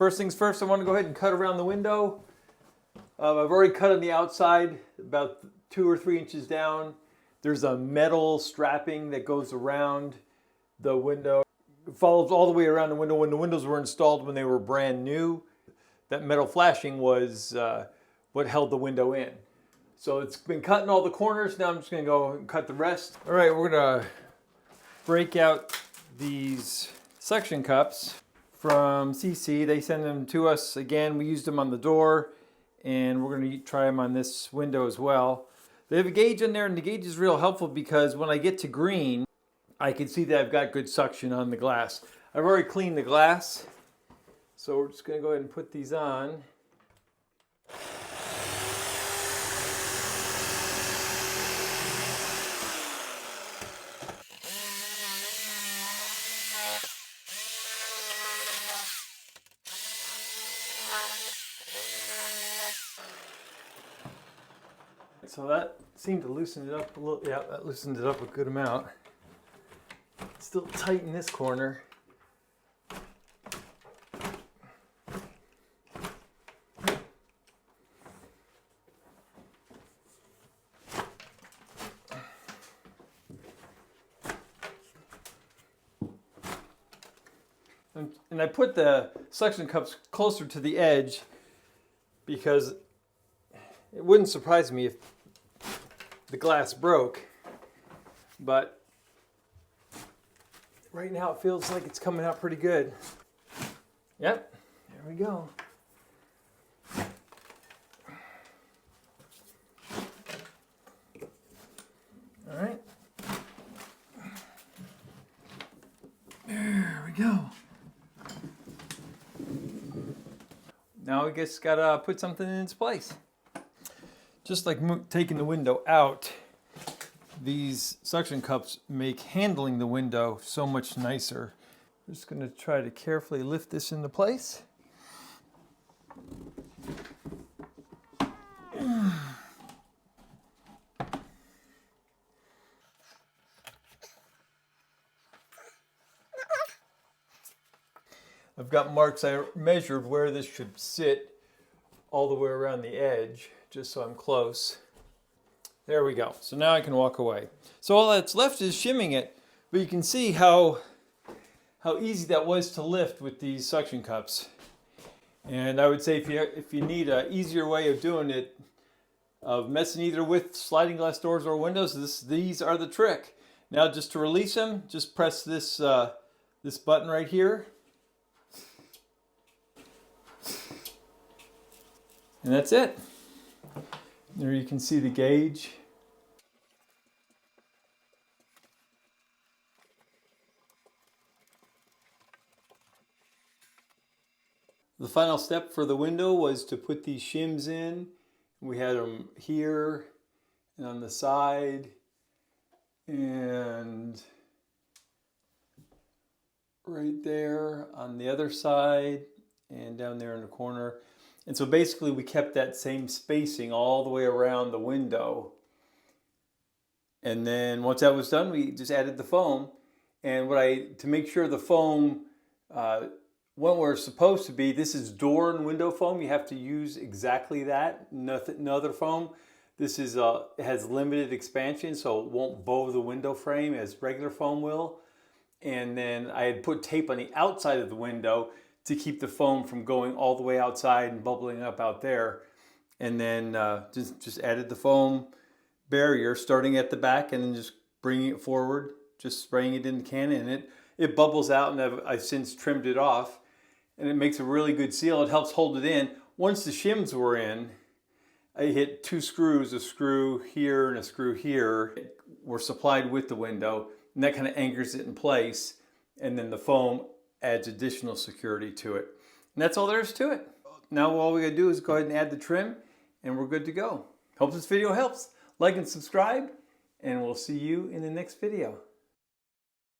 First things first, I want to go ahead and cut around the window. I've already cut on the outside, about 2 or 3 inches down. There's a metal strapping that goes around the window. It follows all the way around the window. When the windows were installed, when they were brand new, that metal flashing was what held the window in. So it's been cutting all the corners. Now I'm just going to go and cut the rest. All right, we're going to break out these suction cups from CC. They send them to us again. We used them on the door, and we're going to try them on this window as well. They have a gauge in there, and the gauge is real helpful because when I get to green, I can see that I've got good suction on the glass. I've already cleaned the glass, so we're just going to go ahead and put these on. So that seemed to loosen it up a little. Yeah, that loosened it up a good amount. It's still tight in this corner. And I put the suction cups closer to the edge because it wouldn't surprise me if the glass broke, but right now it feels like it's coming out pretty good. Yep, there we go. All right. There we go. Now I guess gotta put something in its place. Just like taking the window out, these suction cups make handling the window so much nicer. I'm just going to try to carefully lift this into place. I've got marks. I measured where this should sit all the way around the edge, just so I'm close. There we go. So now I can walk away. So all that's left is shimming it, but you can see how easy that was to lift with these suction cups. And I would say if you need an easier way of doing it, of messing either with sliding glass doors or windows, these are the trick. Now just to release them, just press this this button right here. And that's it. There you can see the gauge. The final step for the window was to put these shims in. We had them here and on the side and right there on the other side and down there in the corner. And so basically we kept that same spacing all the way around the window. And then once that was done, we just added the foam. And to make sure the foam went where it's supposed to be, this is door and window foam. You have to use exactly that, nothing, no other foam. This is it has limited expansion, so it won't bow the window frame as regular foam will. And then I had put tape on the outside of the window to keep the foam from going all the way outside and bubbling up out there. And then just added the foam barrier starting at the back and then just bringing it forward, just spraying it in the can, and it bubbles out, and I've since trimmed it off, and it makes a really good seal. It helps hold it in. Once the shims were in, I hit 2 screws, a screw here and a screw here, were supplied with the window, and that kind of anchors it in place, and then the foam adds additional security to it. And that's all there is to it. Now all we gotta do is go ahead and add the trim, and we're good to go. Hope this video helps. Like and subscribe, and we'll see you in the next video.